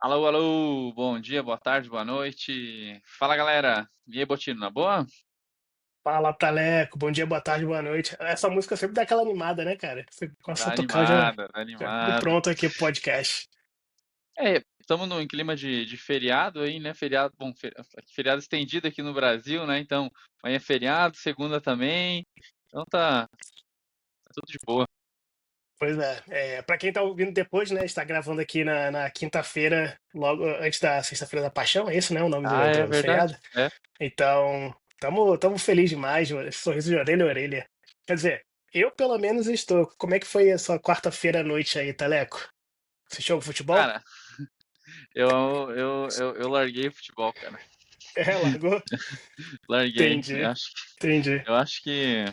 Alô, alô, bom dia, boa tarde, boa noite. Fala galera, e aí, Botino, na boa? Fala, Taleco. Bom dia, boa tarde, boa noite. Essa música sempre dá aquela animada, né, cara? Você começa Tá a tocar, já, animada, tá já fico animado. pronto aqui pro podcast. Estamos num clima de feriado aí, né? Feriado, bom, feriado estendido aqui no Brasil, né? Então, amanhã é feriado, segunda também. Então tá tudo de boa. Pois é, pra quem tá ouvindo depois, né, está gravando aqui na quinta-feira, logo antes da Sexta-feira da Paixão, é isso, né, o nome Ah, é do feriado? verdade. É. Então, tamo feliz demais, esse sorriso de orelha a orelha. Quer dizer, eu pelo menos estou. Como é que foi a sua quarta-feira à noite aí, Taleco? Assistiu ao futebol? Cara, eu larguei o futebol, cara. É, largou? Larguei. Entendi, entendi. Eu acho que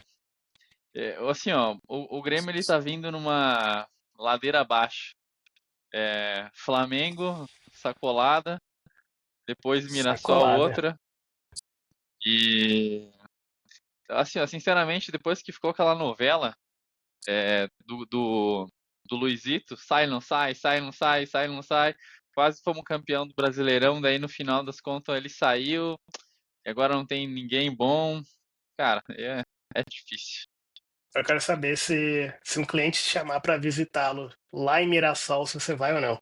assim, ó, o Grêmio ele tá vindo numa ladeira abaixo. Flamengo, sacolada, depois Mirassol Sacolada. outra. E assim, ó, sinceramente, depois que ficou aquela novela do Luizito, sai, não sai, sai, não sai, sai, não sai, quase fomos campeão do Brasileirão, daí no final das contas ele saiu, e agora não tem ninguém bom. Cara, é difícil. Eu quero saber se um cliente te chamar para visitá-lo lá em Mirassol, se você vai ou não.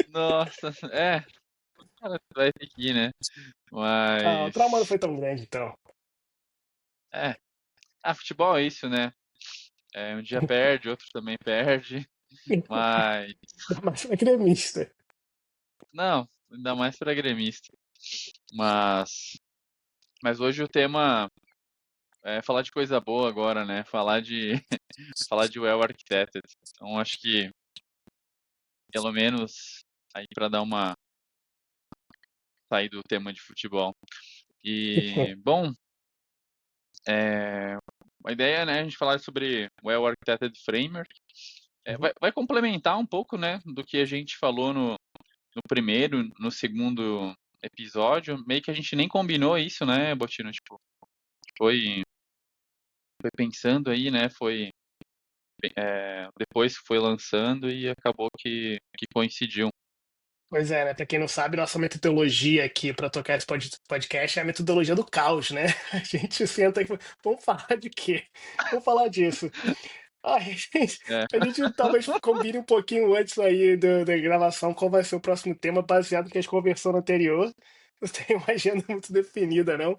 Nossa, cara, vai ter que ir, né? Ah, o Mas, trauma não foi tão grande, então. é, futebol é isso, né? Um dia perde, outro também perde, mas Ainda mais pra gremista. não, ainda mais para gremista. Mas, mas hoje o tema é falar de coisa boa agora, né? Falar de falar de Well Architected. Então acho que pelo menos aí para dar uma sair do tema de futebol. E bom, é, a ideia, né, a gente falar sobre Well Architected Framework. Vai complementar um pouco, né, do que a gente falou no primeiro, no segundo episódio. Meio que a gente nem combinou isso, né, Botino? Tipo, foi, foi pensando aí, né? Depois que foi lançando e acabou que coincidiu. Pois é, né? Pra quem não sabe, nossa metodologia aqui para tocar esse podcast é a metodologia do caos, né? A gente senta aqui, vamos falar de quê? Vamos falar disso. É, A gente talvez combine um pouquinho antes aí da gravação qual vai ser o próximo tema, baseado no que a gente conversou no anterior. Não tem uma agenda muito definida, não.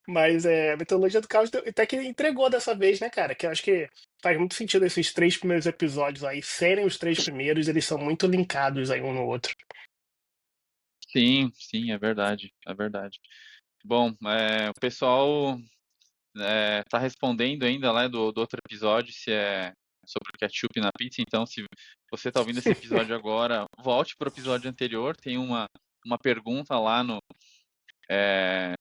Mas a metodologia do caos até que entregou dessa vez, né, cara? Que eu acho que faz muito sentido esses três primeiros episódios aí serem os três primeiros, eles são muito linkados aí um no outro. sim, sim, é verdade, é verdade. Bom, o pessoal tá respondendo ainda lá do outro episódio se é sobre o ketchup na pizza. Então, se você tá ouvindo esse episódio agora, volte pro episódio anterior. Tem uma pergunta lá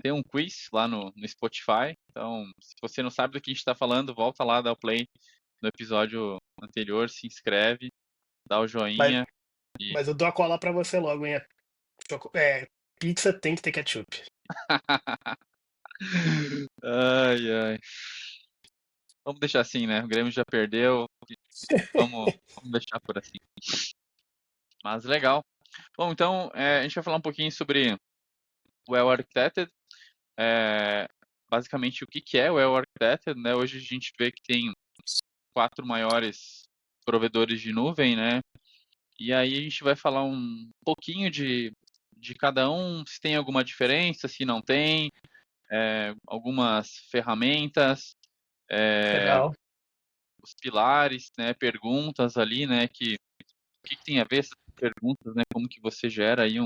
tem um quiz lá no Spotify. Então, se você não sabe do que a gente está falando, volta lá, dá o play no episódio anterior, se inscreve, dá o Mas, joinha e. mas eu dou a cola pra você logo, hein? Pizza tem que ter ketchup. Ai, ai. Vamos deixar assim, né? O Grêmio já perdeu, vamos deixar por assim. Mas legal. Bom, então a gente vai falar um pouquinho sobre o Well Architected. É, basicamente, o que que é o Well Architected, né? Hoje a gente vê que tem quatro maiores provedores de nuvem, né? E aí a gente vai falar um pouquinho de cada um, se tem alguma diferença, se não tem, algumas ferramentas, é, Legal. os pilares, né, perguntas ali, né, o que que tem a ver essas perguntas, né, como que você gera aí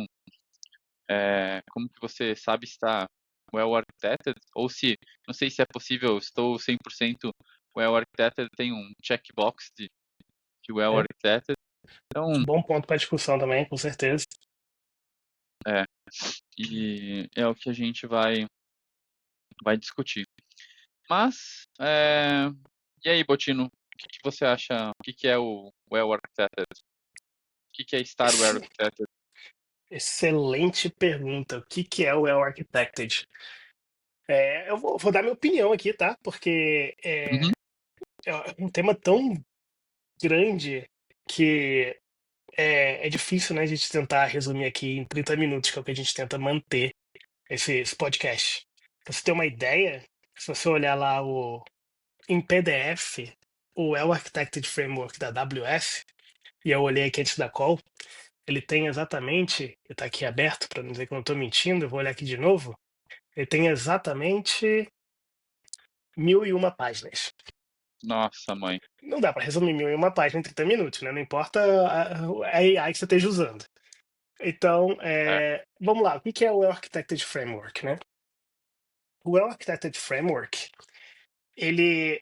como que você sabe se está well architected, ou se, não sei se é possível, estou 100% well architected, tem um checkbox de well É, architected, então, bom ponto para discussão também, com certeza. é, e é o que a gente vai discutir. Mas, e aí, Botino, o que que você acha, o que que é o well architected? O que que é estar well Ex- architected? Excelente pergunta. O que que é o Well Architected? Eu vou dar minha opinião aqui, tá? Porque Uhum, é um tema tão grande que é difícil, né, a gente tentar resumir aqui em 30 minutos, que é o que a gente tenta manter esse podcast. Pra você ter uma ideia, se você olhar lá em PDF, o Well Architected Framework da AWS, e eu olhei aqui antes da call, ele tem exatamente, está aqui aberto para não dizer que eu não estou mentindo, eu vou olhar aqui de novo, ele tem exatamente 1001 páginas. Nossa, mãe. Não dá para resumir 1001 páginas em 30 minutos, né? Não importa a AI que você esteja usando. Então, É. vamos lá. O que é o Well Architected Framework, né? O Well Architected Framework, ele,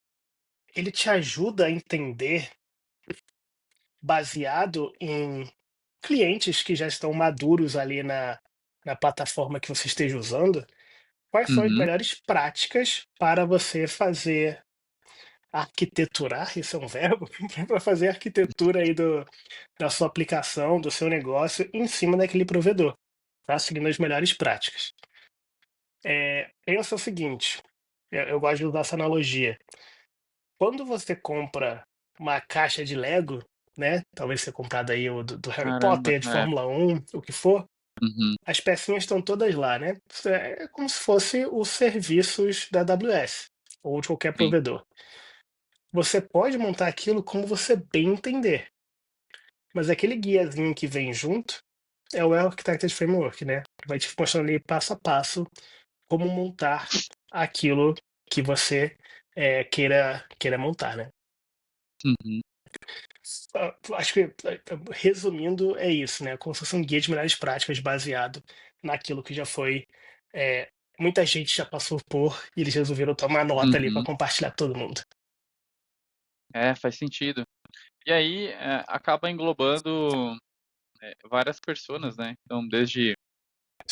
ele te ajuda a entender, baseado em clientes que já estão maduros ali na plataforma que você esteja usando, quais são as Uhum, melhores práticas para você fazer arquiteturar, isso é um verbo, para fazer a arquitetura aí da sua aplicação, do seu negócio em cima daquele provedor, tá? Seguindo as melhores práticas. Pensa o seguinte, eu gosto de usar essa analogia. Quando você compra uma caixa de Lego, né? Talvez você comprado aí o do Harry caramba, Potter, de é. Fórmula 1, o que for, Uhum, as pecinhas estão todas lá, né? Isso é como se fosse os serviços da AWS ou de qualquer sim. provedor. Você pode montar aquilo como você bem entender, mas aquele guiazinho que vem junto é o Architected Framework, né? Vai te mostrando ali passo a passo como montar aquilo que você queira montar, né? Uhum. Acho que, resumindo, é isso, né? Como se fosse um guia de melhores práticas baseado naquilo que já foi. é, Muita gente já passou por e eles resolveram tomar nota ali para Uhum. compartilhar com todo mundo. É, faz sentido. E aí, acaba englobando várias pessoas, né? Então, desde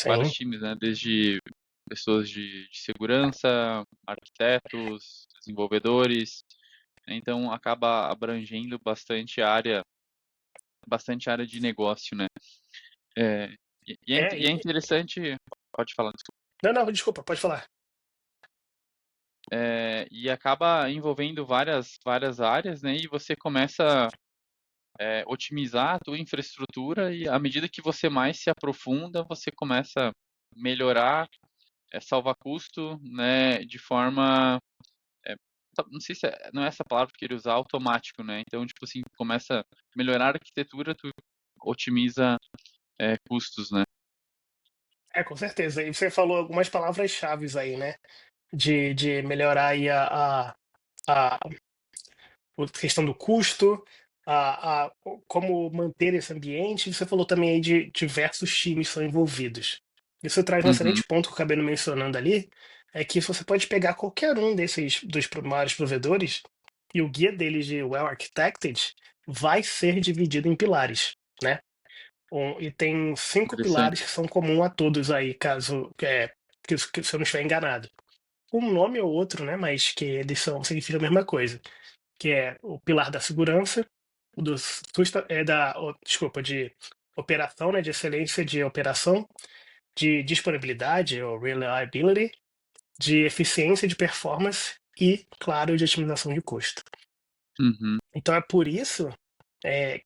vários Sim, times, né? Desde pessoas de segurança, arquitetos, desenvolvedores. Então, acaba abrangendo bastante área de negócio, né? É, e é é. interessante, pode falar, desculpa. Não, não, desculpa, pode falar. E acaba envolvendo várias áreas, né? E você começa otimizar a tua infraestrutura e à medida que você mais se aprofunda, você começa a melhorar, salvar custo, né, de forma, é, não sei se não é essa palavra que eu queria usar, automático, né? Então, tipo assim, começa a melhorar a arquitetura, tu otimiza custos, né? Com certeza. E você falou algumas palavras-chave aí, né? De melhorar aí a questão do custo, como manter esse ambiente. Você falou também aí de diversos times são envolvidos. Isso traz um Uhum, excelente ponto que eu acabei não mencionando ali, é que você pode pegar qualquer um desses maiores provedores e o guia deles de Well Architected vai ser dividido em pilares, né? E tem 5 pilares interessante. que são comuns a todos aí, caso que se eu não estiver enganado. Um nome ou outro, né? Mas que eles significam a mesma coisa, que é o pilar da segurança, o do desculpa, de operação, né? De excelência de operação, de disponibilidade ou reliability, de eficiência de performance e, claro, de otimização de custo. Uhum, Então é por isso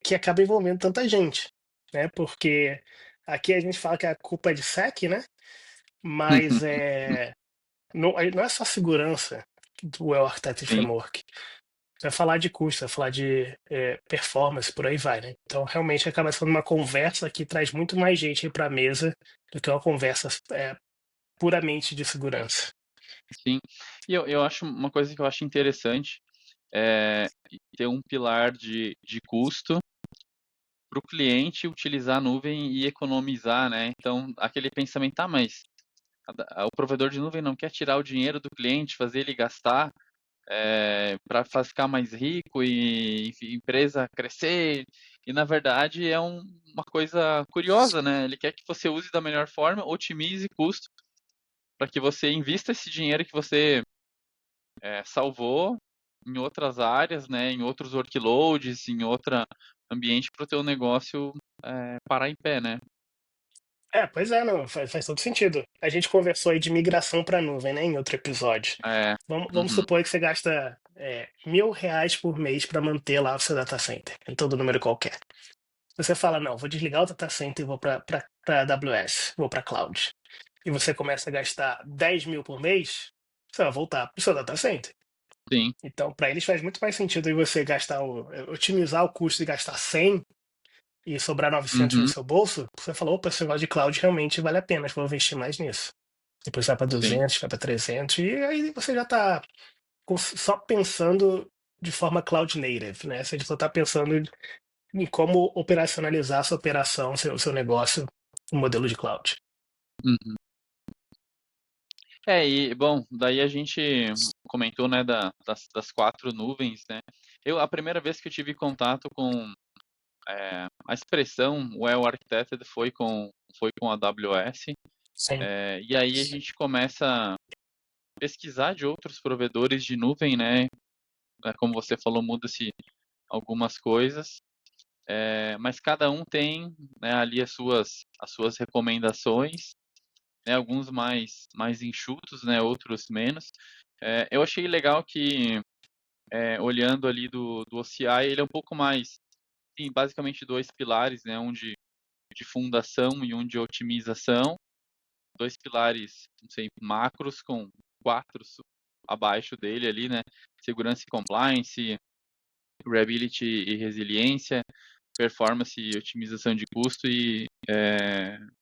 que acaba envolvendo tanta gente, né? Porque aqui a gente fala que a culpa é de SEC, né? Mas não é só segurança do Well Architected sim, Framework. Você vai falar de custo, vai falar de performance, por aí vai, né? Então realmente acaba sendo uma conversa que traz muito mais gente para a mesa do que uma conversa puramente de segurança. sim. E eu acho uma coisa que eu acho interessante é ter um pilar de custo para o cliente utilizar a nuvem e economizar, né? Então, aquele pensamento, tá, mas o provedor de nuvem não quer tirar o dinheiro do cliente, fazer ele gastar para ficar mais rico e enfim, a empresa crescer. E na verdade é uma coisa curiosa, né? Ele quer que você use da melhor forma, otimize custo, para que você invista esse dinheiro que você salvou em outras áreas, né? Em outros workloads, em outro ambiente para o teu negócio parar em pé, né? Pois é, não, faz todo sentido. A gente conversou aí de migração para nuvem, né, em outro episódio. É, Vamos uhum, supor que você gasta R$ 1.000 por mês para manter lá o seu data center, em todo número qualquer. Você fala, não, vou desligar o data center e vou para AWS, vou para cloud. E você começa a gastar 10 mil por mês, você vai voltar para o seu data center. Sim. Então, para eles faz muito mais sentido aí você otimizar o custo e gastar 100 e sobrar 900 no Uhum. seu bolso. Você falou, opa, esse negócio de cloud realmente vale a pena, acho que vou investir mais nisso. Depois vai para Sim. 200, vai para 300, e aí você já está só pensando de forma cloud native, né? Você só está pensando em como operacionalizar a sua operação, seu negócio, no modelo de cloud. Uhum. E, bom, daí a gente comentou, né, das quatro nuvens, né? A primeira vez que eu tive contato com a expressão Well Architected foi com a AWS, Sim, e aí a gente começa a pesquisar de outros provedores de nuvem, né? Como você falou, muda-se algumas coisas, mas cada um tem, né, ali as suas recomendações, né, alguns mais enxutos, né, outros menos. Eu achei legal que, olhando ali do OCI, ele é um pouco mais, tem basicamente dois pilares, né, um de fundação e um de otimização, dois pilares, não sei, macros com quatro abaixo dele ali, né, segurança e compliance, reliability e resiliência, performance e otimização de custo e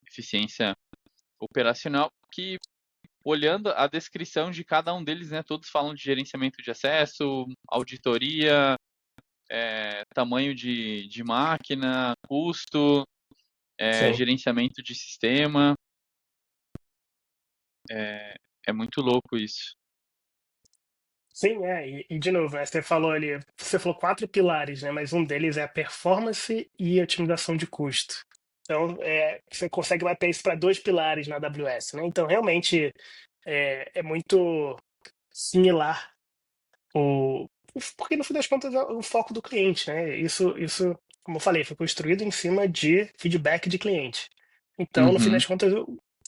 eficiência operacional, que olhando a descrição de cada um deles, né, todos falam de gerenciamento de acesso, auditoria, tamanho de máquina, custo, sim. gerenciamento de sistema. É, é muito louco isso. Sim, e de novo, né, você falou ali, você falou quatro pilares, né? Mas um deles é a performance e otimização de custo. Então, você consegue mapear isso para dois pilares na AWS, né? Então, realmente, é muito similar o, porque no fim das contas é o foco do cliente, né? Isso, como eu falei, foi construído em cima de feedback de cliente. Então, no fim Uhum, das contas,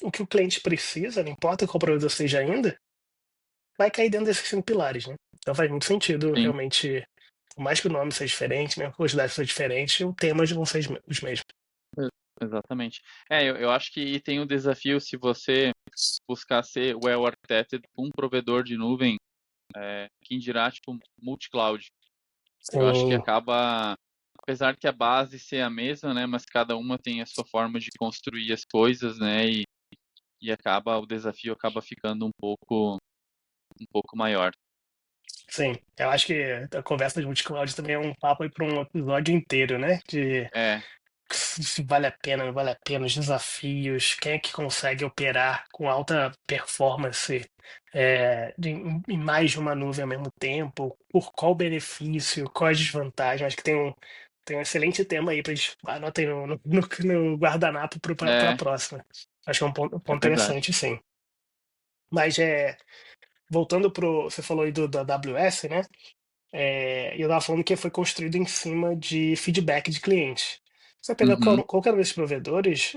o que o cliente precisa, não importa qual provedor seja ainda, vai cair dentro desses cinco pilares, né? Então faz muito sentido, sim, realmente, por mais que o nome seja diferente, né, a quantidade seja diferente, o tema vão ser os mesmos. exatamente. Eu acho que tem um desafio se você buscar ser well architected com um provedor de nuvem, quem dirá, tipo, multi-cloud. Eu acho que Sim, acaba, apesar que a base ser a mesma, né, mas cada uma tem a sua forma de construir as coisas, né, e o desafio acaba ficando um pouco maior. sim. Eu acho que a conversa de multi-cloud também é um papo aí para um episódio inteiro, né? De É, se vale a pena, não vale a pena, os desafios, quem é que consegue operar com alta performance em mais de uma nuvem ao mesmo tempo, por qual benefício, qual a desvantagem. Acho que tem um excelente tema aí para eles anotem no guardanapo para a é, próxima. Acho que é um é ponto verdade. interessante, sim. Mas voltando pro, você falou aí da AWS, né? E eu estava falando que foi construído em cima de feedback de cliente. Você pega Uhum, qualquer um desses provedores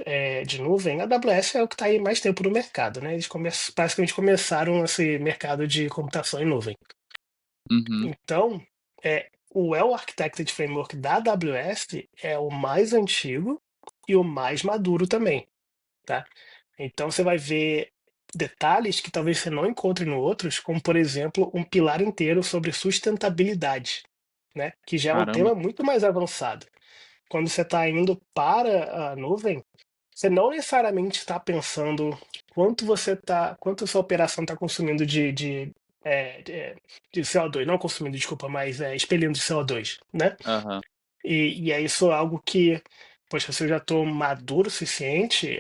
de nuvem, a AWS é o que está aí mais tempo no mercado, né? Eles basicamente começaram esse mercado de computação em nuvem. uhum, Então, o Well Architected Framework da AWS é o mais antigo e o mais maduro também, tá? Então você vai ver detalhes que talvez você não encontre no outros, como por exemplo, um pilar inteiro sobre sustentabilidade, né? Que já é um caramba. tema muito mais avançado. Quando você está indo para a nuvem, você não necessariamente está pensando quanto sua operação está consumindo de CO2, não consumindo, desculpa, mas expelindo de CO2, né? Aham, E é isso algo que, poxa, se eu já estou maduro o suficiente,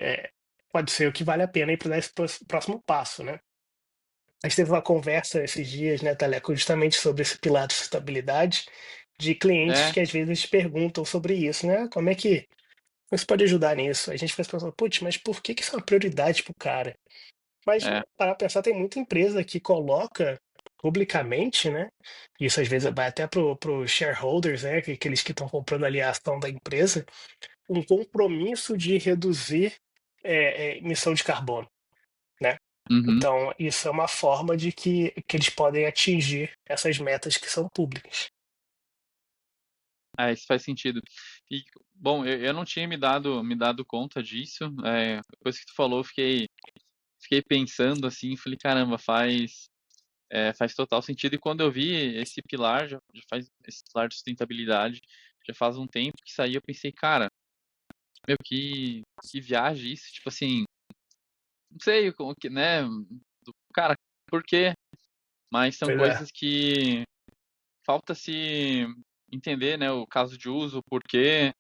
pode ser o que vale a pena ir para dar esse próximo passo, né? A gente teve uma conversa esses dias, né, Taleco, justamente sobre esse pilar de sustentabilidade de clientes é, que às vezes perguntam sobre isso, né? Como isso pode ajudar nisso? A gente fica pensando, putz, mas por que isso é uma prioridade pro cara? Mas é, para pensar, tem muita empresa que coloca publicamente, né? Isso às vezes vai até pro shareholders, né? Aqueles que estão comprando ali a ação da empresa, um compromisso de reduzir emissão de carbono, né? uhum. Então, isso é uma forma de que eles podem atingir essas metas que são públicas. Isso faz sentido. E Bom, eu não tinha me dado conta disso. Depois que tu falou, eu fiquei pensando assim, falei, caramba, faz total sentido. E quando eu vi esse pilar, já faz esse pilar de sustentabilidade, já faz um tempo que saiu, eu pensei, cara, meu, que viagem isso, tipo assim, não sei como que, né, cara, por quê? Mas são Pois é, coisas que falta se entender, né, o caso de uso, o porquê.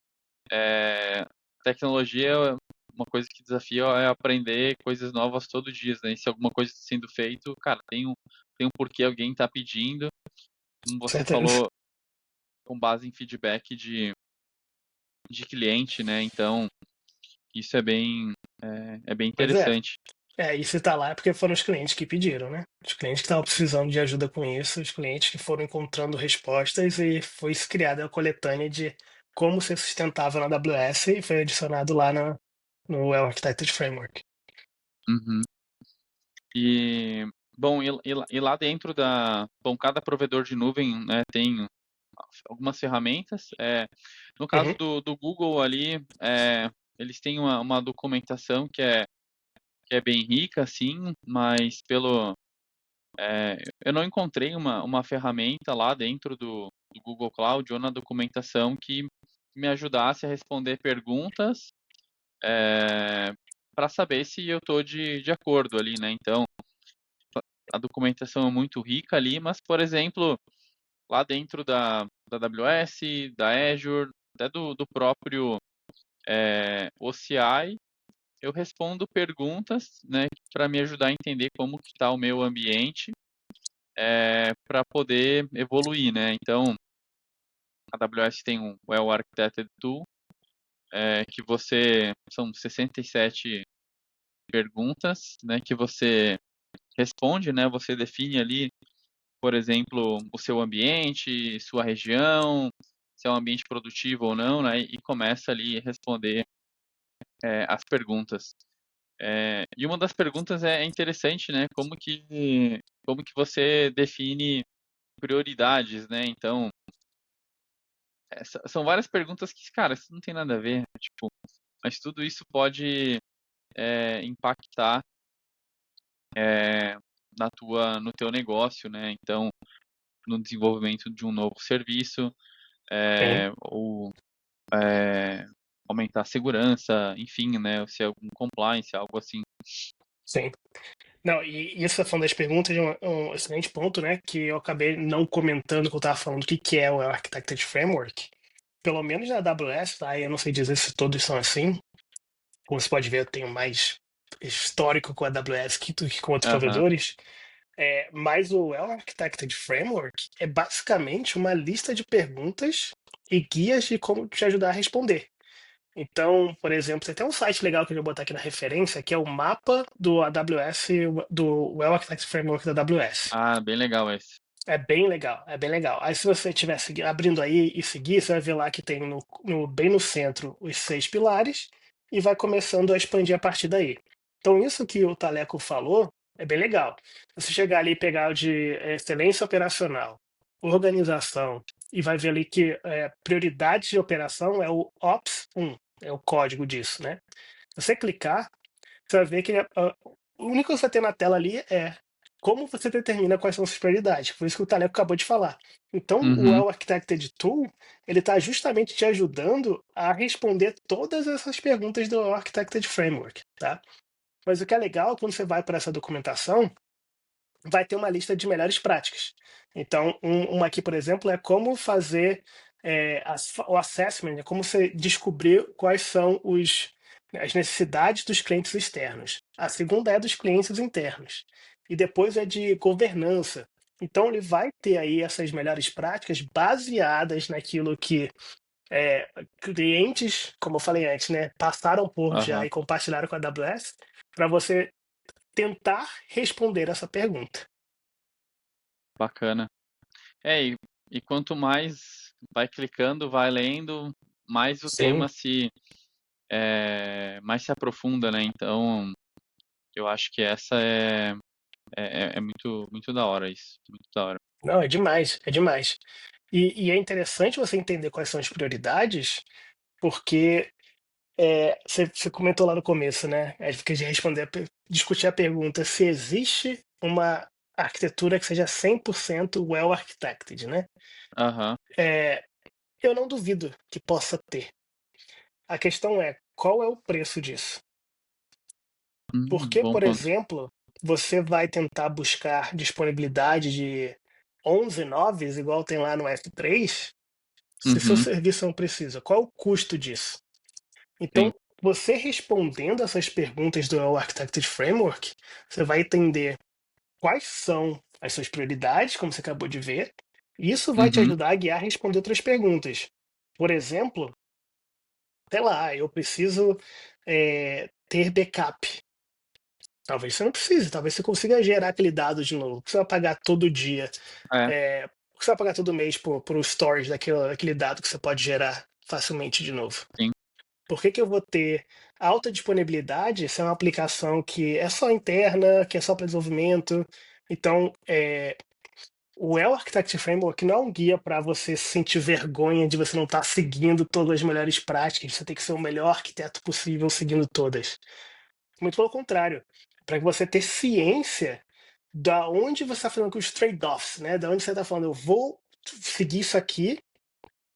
Tecnologia é uma coisa que desafia é aprender coisas novas todo dia, né? E se alguma coisa está sendo feito, cara, tem um porquê alguém está pedindo, como você certeza. falou, com base em feedback de cliente, né? Então, isso é bem Pois é. interessante. E se tá lá é porque foram os clientes que pediram, né? Os clientes que estavam precisando de ajuda com isso, os clientes que foram encontrando respostas e foi criada a coletânea de como ser sustentável na AWS e foi adicionado lá no Well Architected Framework. Uhum. E, bom, e lá dentro bom, cada provedor de nuvem, né, tem algumas ferramentas. No caso Uhum, do Google ali, eles têm uma documentação que é bem rica, assim, mas eu não encontrei uma ferramenta lá dentro do Google Cloud ou na documentação que me ajudasse a responder perguntas para saber se eu estou de acordo ali, né? Então, a documentação é muito rica ali, mas, por exemplo, lá dentro da AWS, da Azure, até do próprio OCI, eu respondo perguntas, né, para me ajudar a entender como que está o meu ambiente, para poder evoluir, né? Então, a AWS tem um Well Architected Tool, que são 67 perguntas, né, que você responde, né? Você define ali, por exemplo, o seu ambiente, sua região, se é um ambiente produtivo ou não, né? E começa ali a responder as perguntas. E uma das perguntas é interessante, né? Como que você define prioridades, né? Então, são várias perguntas que, cara, isso não tem nada a ver, tipo, mas tudo isso pode impactar é, no teu negócio, né? Então, no desenvolvimento de um novo serviço, sim, ou aumentar a segurança, enfim, né? Se é algum compliance, algo assim. sim. Não, e essa falando das perguntas é um excelente ponto, né? Que eu acabei não comentando que eu estava falando o que que é o Architected Framework. Pelo menos na AWS, tá? Eu não sei dizer se todos são assim. Como você pode ver, eu tenho mais histórico com a AWS do que com outros Aham, provedores. Mas o Well Architected Framework é basicamente uma lista de perguntas e guias de como te ajudar a responder. Então, por exemplo, tem até um site legal que eu vou botar aqui na referência, que é o mapa do AWS, do Well Architected Framework da AWS. Ah, bem legal esse. É bem legal, é bem legal. Aí, se você estiver abrindo aí e seguir, você vai ver lá que tem bem no centro os 6 pilares e vai começando a expandir a partir daí. Então, isso que o Taleco falou é bem legal. Você chegar ali e pegar o de excelência operacional, organização, e vai ver ali que prioridades de operação é o Ops 1, é o código disso, né? Se você clicar, você vai ver que o único que você tem na tela ali é como você determina quais são suas prioridades. Foi isso que o Taleco acabou de falar. Então, o Uhum, Well Architected Tool, ele está justamente te ajudando a responder todas essas perguntas do Well Architected Framework, tá? Mas o que é legal, quando você vai para essa documentação, vai ter uma lista de melhores práticas. Então, uma aqui, por exemplo, é como fazer o assessment, é como você descobrir quais são as necessidades dos clientes externos. A segunda é dos clientes internos. E depois é de governança. Então, ele vai ter aí essas melhores práticas baseadas naquilo que clientes, como eu falei antes, né, passaram por já aham, e compartilharam com a AWS, para você tentar responder essa pergunta. bacana. E quanto mais vai clicando, vai lendo, mais o Sim. tema mais se aprofunda, né? Então, eu acho que essa é muito, muito da hora isso, muito da hora. Não, é demais, é demais. E é interessante você entender quais são as prioridades, porque você comentou lá no começo, né? A gente queria discutir a pergunta se existe uma arquitetura que seja 100% well architected, né? Aham. É, eu não duvido que possa ter. A questão é, qual é o preço disso? Porque, Bom por ponto. exemplo, você vai tentar buscar disponibilidade de 11 noves, igual tem lá no F3, se seu Uhum. serviço não precisa. Qual é o custo disso? Sim. Então, você respondendo essas perguntas do Architected Framework, você vai entender quais são as suas prioridades, como você acabou de ver, e isso vai te Uhum. ajudar a guiar a responder outras perguntas. Por exemplo, sei lá, eu preciso ter backup. Talvez você não precise, talvez você consiga gerar aquele dado de novo. Você vai pagar todo dia, É, você vai pagar todo mês por storage daquele dado que você pode gerar facilmente de novo. sim. Por que que eu vou ter alta disponibilidade se é uma aplicação que é só interna, que é só para desenvolvimento? Então, o Well Architecture Framework não é um guia para você sentir vergonha de você não estar seguindo todas as melhores práticas, você tem que ser o melhor arquiteto possível seguindo todas. Muito pelo contrário, para você ter ciência da onde você está falando com os trade-offs, né? Da onde você está falando, eu vou seguir isso aqui,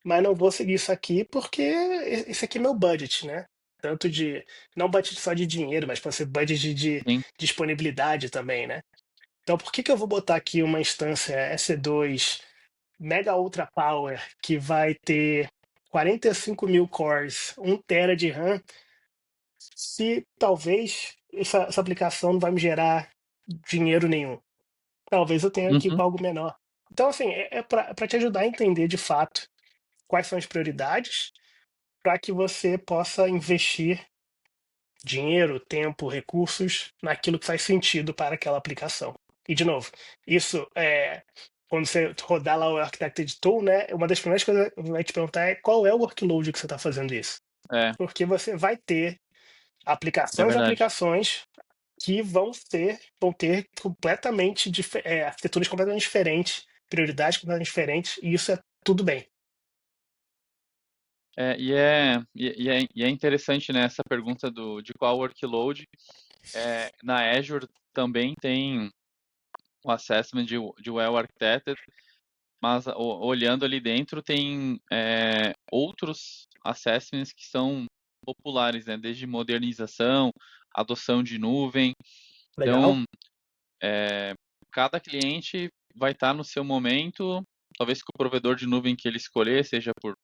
mas não vou seguir isso aqui porque esse aqui é meu budget, né? Tanto de, não budget só de dinheiro, mas pode ser budget de Sim. disponibilidade também, né? Então, por que que eu vou botar aqui uma instância EC2 Mega Ultra Power que vai ter 45 mil cores, 1 TB de RAM, se talvez essa aplicação não vai me gerar dinheiro nenhum? Talvez eu tenha que ir Uhum. para algo menor. Então, assim, é para te ajudar a entender de fato quais são as prioridades para que você possa investir dinheiro, tempo, recursos naquilo que faz sentido para aquela aplicação. E, de novo, isso quando você rodar lá o Architected Tool, né, uma das primeiras coisas que vai te perguntar é qual é o workload que você está fazendo isso. É, Porque você vai ter é aplicações e verdade. aplicações que vão ter completamente arquiteturas completamente diferentes, prioridades completamente diferentes, e isso é tudo bem. E é interessante, né, essa pergunta de qual workload. Na Azure também tem o assessment de Well Architected, mas olhando ali dentro tem outros assessments que são populares, né, desde modernização, adoção de nuvem. Legal? Então, cada cliente vai estar no seu momento, talvez com o provedor de nuvem que ele escolher, seja por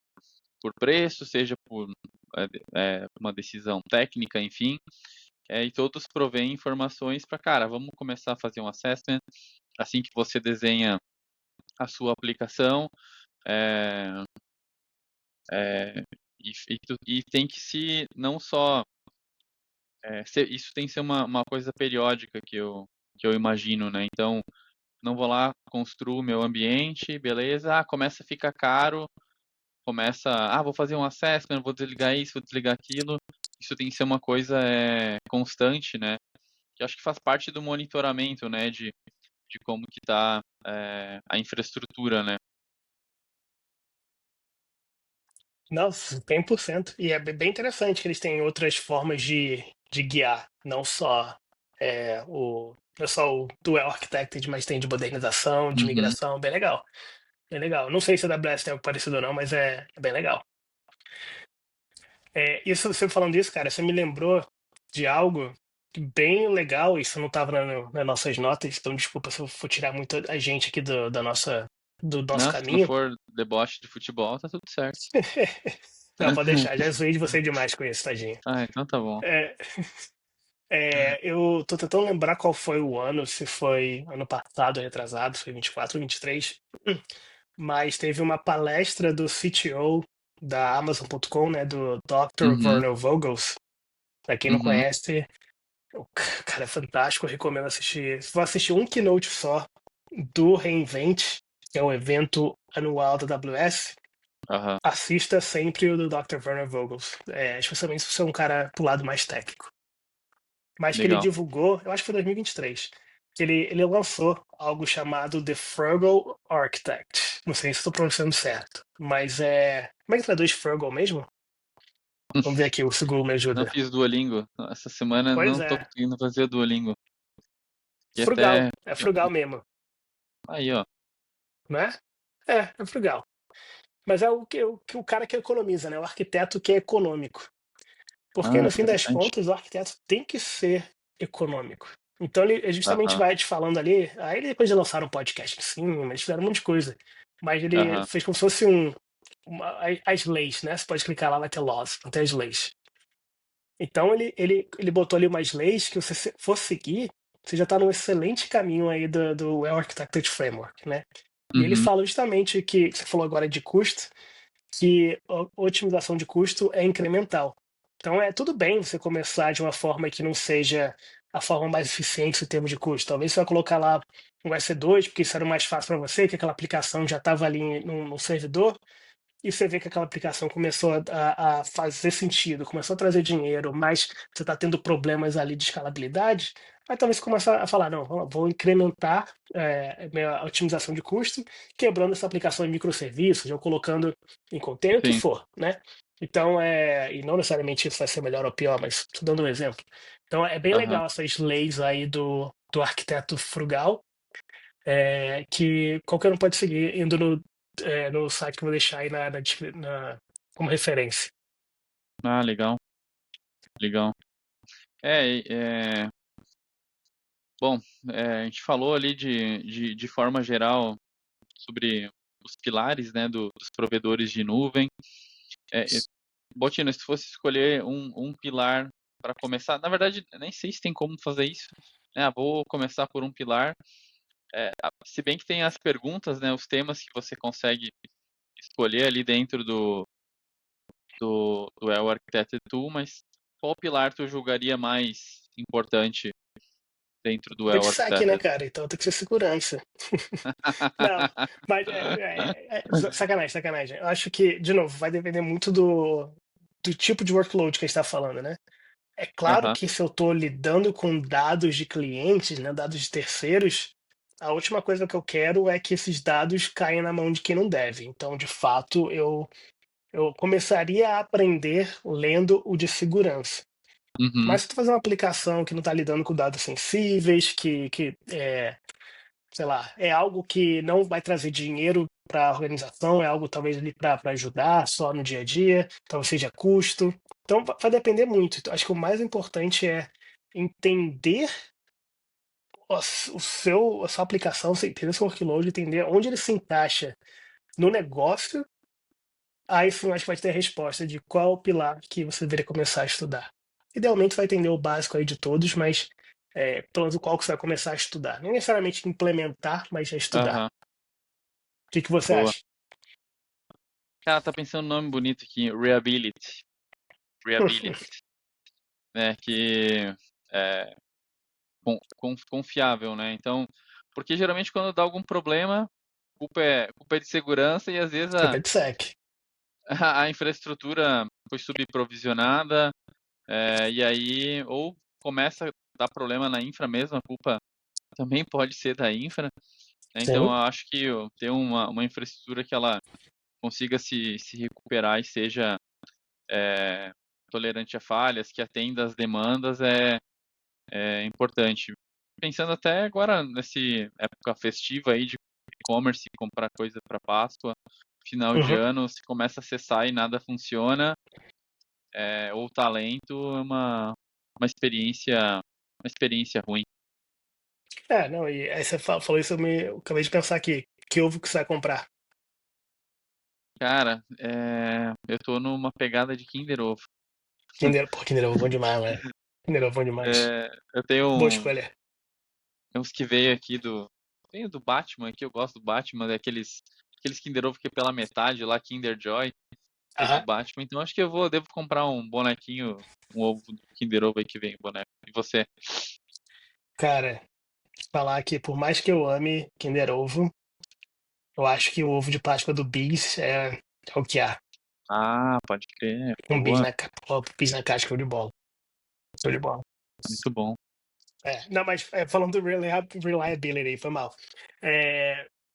preço, seja por uma decisão técnica, enfim, e todos provêm informações para, cara, vamos começar a fazer um assessment, assim que você desenha a sua aplicação, é, é, e tem que se, não só, isso tem que ser uma coisa periódica que eu imagino, né? Então, não vou lá, construo meu ambiente, beleza, começa a ficar caro, vou fazer um assessment, vou desligar isso, vou desligar aquilo. Isso tem que ser uma coisa constante, né? Que eu acho que faz parte do monitoramento, né? De como que está a infraestrutura, né? Nossa, 100%. E é bem interessante que eles têm outras formas de guiar, não é só o Dual Architected, mas tem de modernização, de Uhum. migração, bem legal. Bem legal. Não sei se a AWS tem algo parecido ou não, mas é bem legal. Isso, você falando isso, cara, você me lembrou de algo bem legal, isso não estava nas nossas notas, então desculpa se eu for tirar muito a gente aqui do nosso Não, se não caminho. for deboche de futebol, tá tudo certo. Não, pode deixar, já zoei de você demais com isso, tadinho. Ah, então tá bom. É, eu tô tentando lembrar qual foi o ano, se foi ano passado, retrasado, se foi 24 ou 23, mas teve uma palestra do CTO da Amazon.com, né, do Dr. Uhum, Werner Vogels. Pra quem não uhum, conhece, o cara é fantástico, eu recomendo assistir. Se for assistir um keynote só do reInvent, que é o evento anual da AWS, aham, assista sempre o do Dr. Werner Vogels, especialmente se você é um cara pro lado mais técnico. Mas que ele legal. divulgou, eu acho que foi 2023, que ele lançou algo chamado The Frugal Architect. Não sei se estou pronunciando certo, mas Como é que traduz Frugal mesmo? Vamos ver aqui, o Google me Não ajuda. fiz Duolingo. Essa semana Pois não tô é, conseguindo fazer Duolingo. E frugal, até. é frugal mesmo, Aí, ó. né? É frugal. Mas é o cara que economiza, né? O arquiteto que é econômico. Porque Ah, no fim das interessante. contas, o arquiteto tem que ser econômico. Então ele justamente Aham, vai te falando ali. Aí depois de lançar um podcast em cima, eles fizeram um monte de coisa. Mas ele aham. fez como se fosse as leis, né? Você pode clicar lá, vai ter laws, vai ter as leis. Então ele botou ali umas leis que você for seguir, você já está num excelente caminho aí do Well Architected Framework, né? E ele Uhum, fala justamente que você falou agora de custo, que a otimização de custo é incremental. Então é tudo bem você começar de uma forma que não seja a forma mais eficiente em termos de custo. Talvez você vai colocar lá um EC2, porque isso era o mais fácil para você, que aquela aplicação já estava ali no servidor, e você vê que aquela aplicação começou a fazer sentido, começou a trazer dinheiro, mas você está tendo problemas ali de escalabilidade, aí talvez você comece a falar, não, vou incrementar minha otimização de custo, quebrando essa aplicação em microserviços, ou colocando em container, o que sim. for, né? Então, e não necessariamente isso vai ser melhor ou pior, mas estou dando um exemplo. Então, é bem Aham. legal essas leis aí do arquiteto frugal, que qualquer um pode seguir indo no site que eu vou deixar aí como referência. Ah, legal, legal. É, bom, a gente falou ali de forma geral sobre os pilares, né, dos provedores de nuvem. Botina, se fosse escolher um pilar para começar, na verdade, nem sei se tem como fazer isso. Né? Vou começar por um pilar. Se bem que tem as perguntas, né, os temas que você consegue escolher ali dentro do El Architected Tool, mas qual pilar tu julgaria mais importante dentro do El DegSec, né, Architected? cara? Então tem que ser segurança. Não, mas sacanagem, sacanagem. Eu acho que, de novo, vai depender muito do tipo de workload que a gente está falando, né? É claro Aham, que se eu estou lidando com dados de clientes, né, dados de terceiros, a última coisa que eu quero é que esses dados caiam na mão de quem não deve. Então, de fato, eu começaria a aprender lendo o de segurança. uhum, Mas se tu fazer uma aplicação que não está lidando com dados sensíveis, sei lá, é algo que não vai trazer dinheiro para a organização, é algo talvez ali para ajudar só no dia a dia, talvez seja custo. Então vai depender muito. Então, acho que o mais importante é entender a sua aplicação, você entender o seu workload, entender onde ele se encaixa no negócio. Aí sim, eu acho que vai ter a resposta de qual o pilar que você deveria começar a estudar. Idealmente vai entender o básico aí de todos, mas pelo menos qual que você vai começar a estudar. Não necessariamente implementar, mas a estudar. aham, O que você boa. acha? Cara, tá pensando um nome bonito aqui, Reability, né, que é confiável, né? Então, porque geralmente quando dá algum problema, culpa é de segurança e às vezes Desculpa, é de sec. a infraestrutura foi subprovisionada, e aí ou começa a dar problema na infra mesmo, a culpa também pode ser da infra, né? Então, eu Sim. acho que ter uma infraestrutura que ela consiga se recuperar e seja tolerante a falhas, que atenda às demandas é importante. Pensando até agora nesse época festiva aí de e-commerce, comprar coisa para Páscoa, final de Uhum. ano, se começa a acessar e nada funciona, ou talento é uma experiência ruim. Não, e aí você falou isso, eu acabei de pensar aqui. Que ovo que você vai comprar? Cara, eu tô numa pegada de Kinder Ovo. Kinder Ovo é bom demais, né? Kinder Ovo é bom demais. Eu tenho Boa escolha. uns que veio aqui tenho do Batman aqui, eu gosto do Batman, aqueles Kinder Ovo que é pela metade lá, Kinder Joy. Tem do Aham. Batman, então acho que devo comprar um bonequinho, um ovo do Kinder Ovo aí que vem o boneco. E você? Cara, falar que por mais que eu ame Kinder Ovo, eu acho que o ovo de Páscoa do Bis é o que há. Ah, pode crer, Um bis boa, bis na casca, show de bola. Show de bola. muito bom. Não, mas falando do reliability, foi mal.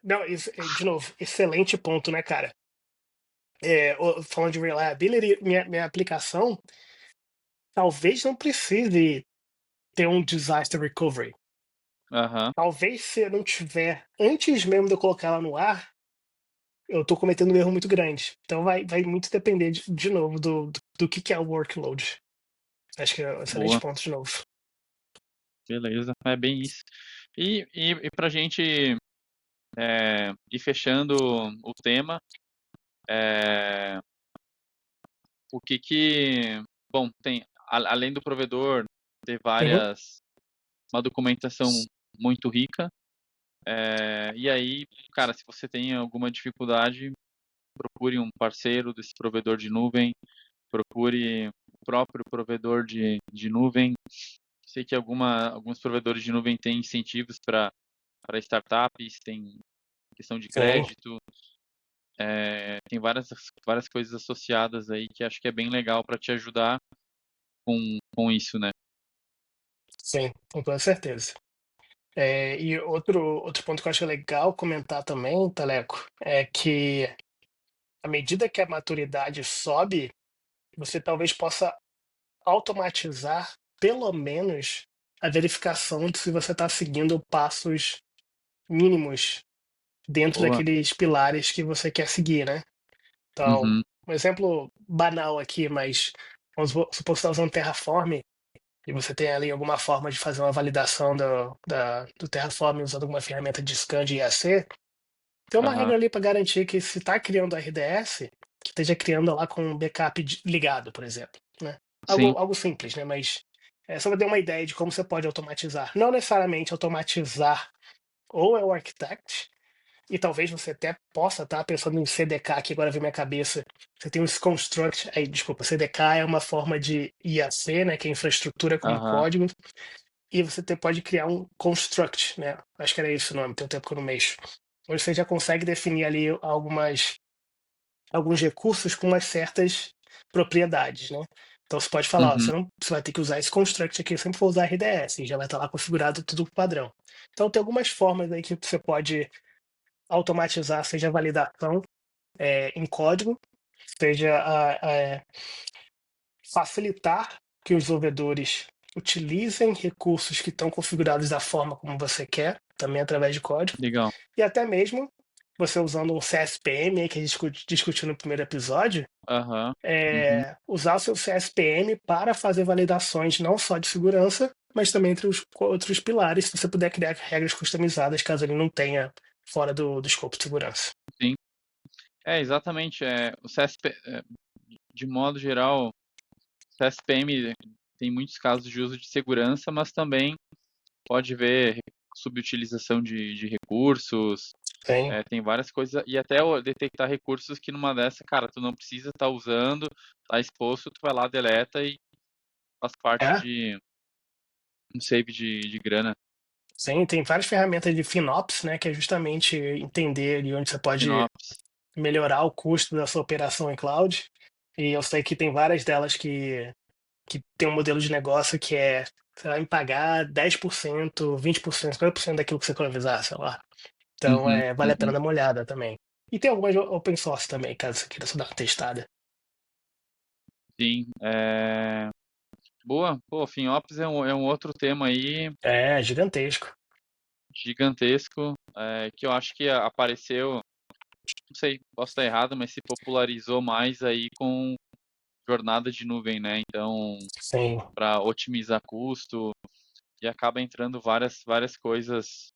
Não, isso, de novo, excelente ponto, né, cara? Falando de reliability, minha aplicação talvez não precise ter um disaster recovery. Aham. Talvez se eu não tiver, antes mesmo de eu colocar ela no ar, eu tô cometendo um erro muito grande. Então vai muito depender de novo do que é o workload. Acho que é um excelente Boa. ponto de novo. Beleza. É bem isso. E pra gente ir fechando o tema, é, o que... Bom, tem, além do provedor ter Uhum. uma documentação muito rica, e aí, cara, se você tem alguma dificuldade, procure um parceiro desse provedor de nuvem, procure o próprio provedor de nuvem. Sei que alguns provedores de nuvem têm incentivos para startups, tem questão de Sim, crédito, tem várias coisas associadas aí que acho que é bem legal para te ajudar com isso, né? sim, com toda certeza. E outro ponto que eu acho legal comentar também, Taleco, é que à medida que a maturidade sobe, você talvez possa automatizar, pelo menos, a verificação de se você está seguindo passos mínimos dentro Boa. daqueles pilares que você quer seguir, né? Então, Uhum. um exemplo banal aqui, mas supor que você está usando Terraform e você tem ali alguma forma de fazer uma validação do Terraform usando alguma ferramenta de scan de IAC, tem uma Aham. regra ali para garantir que se está criando RDS, que esteja criando lá com um backup ligado, por exemplo, né? Sim. Algo simples, né? Mas só para ter uma ideia de como você pode automatizar. Não necessariamente automatizar ou é o architect, e talvez você até possa estar pensando em CDK, que agora vem minha cabeça. Você tem os construct, aí, desculpa, CDK é uma forma de IAC, né, que é infraestrutura como Aham. código, e você pode criar um construct, né? Acho que era esse o nome, tem um tempo que eu não mexo. Onde você já consegue definir ali alguns recursos com umas certas propriedades, né? Então você pode falar, ó, Uhum. você vai ter que usar esse construct aqui, sempre for usar RDS, e já vai estar lá configurado tudo padrão. Então tem algumas formas aí que você pode automatizar, seja a validação em código, seja facilitar que os desenvolvedores utilizem recursos que estão configurados da forma como você quer, também através de código, Legal. e até mesmo você usando um CSPM aí, que a gente discutiu no primeiro episódio, Aham. Uhum. usar o seu CSPM para fazer validações não só de segurança, mas também entre os outros pilares, se você puder criar regras customizadas caso ele não tenha fora do escopo de segurança. Sim. Exatamente. O CSP, de modo geral, o CSPM tem muitos casos de uso de segurança, mas também pode ver subutilização de recursos, Sim. tem várias coisas, e até detectar recursos que numa dessa, cara, tu não precisa estar usando, tá exposto, tu vai lá, deleta e faz parte É, de um save de grana. sim, tem várias ferramentas de FinOps, né, que é justamente entender ali onde você pode FinOps. melhorar o custo da sua operação em cloud. E eu sei que tem várias delas que tem um modelo de negócio que você vai me pagar 10%, 20%, 50% daquilo que você economizar, sei lá. Então, Uhum, vale a pena uhum. dar uma olhada também. E tem algumas open source também, caso você queira só dar uma testada. Sim, boa. Pô, FinOps é um outro tema aí É, gigantesco. gigantesco, que eu acho que apareceu, não sei, posso estar errado, mas se popularizou mais aí com jornada de nuvem, né? Então, Sim, para otimizar custo e acaba entrando várias coisas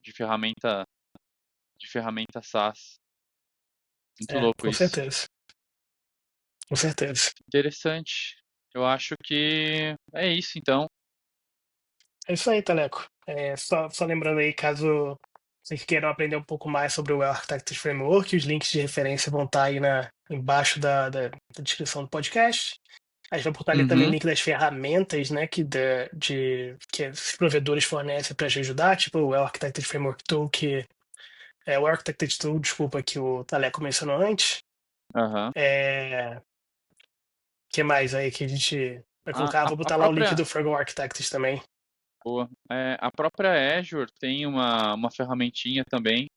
de ferramenta SaaS. Muito louco com isso. certeza. Com certeza. Interessante. Eu acho que é isso, então. É isso aí, Teleco. Só lembrando aí, caso vocês queiram aprender um pouco mais sobre o Architecture Framework, os links de referência vão estar aí embaixo da descrição do podcast. A gente vai botar ali também o Uhum, link das ferramentas, né, que os provedores fornecem para te ajudar, tipo o Architecture Framework Tool, que é o Architecture Tool, desculpa, que o Taleco mencionou antes. aham. Que mais aí que a gente vai A, colocar? a, Vou a botar lá o link própria, do Fraggle Architects também. boa. A própria Azure tem uma ferramentinha também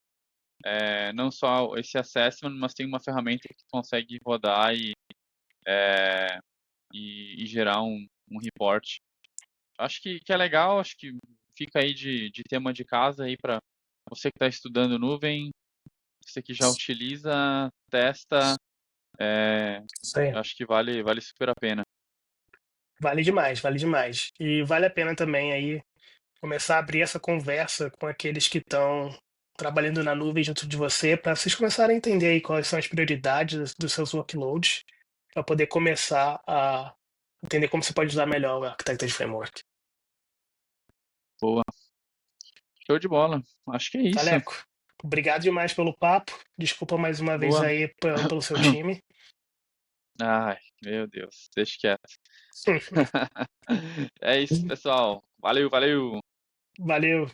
não só esse assessment, mas tem uma ferramenta que consegue rodar é, e gerar um report. Acho que é legal, acho que fica aí de tema de casa aí para você que está estudando nuvem, você que já utiliza, testa, Isso aí. acho que vale super a pena. Vale demais, vale demais. E vale a pena também aí começar a abrir essa conversa com aqueles que estão trabalhando na nuvem junto de você, para vocês começarem a entender aí quais são as prioridades dos seus workloads, para poder começar a entender como você pode usar melhor o Architected Framework. Boa. Show de bola. Acho que é isso. Taleco, obrigado demais pelo papo. Desculpa mais uma vez Boa. aí pelo seu time. Ai, meu Deus, deixa quieto. É isso, pessoal. Valeu, valeu. Valeu.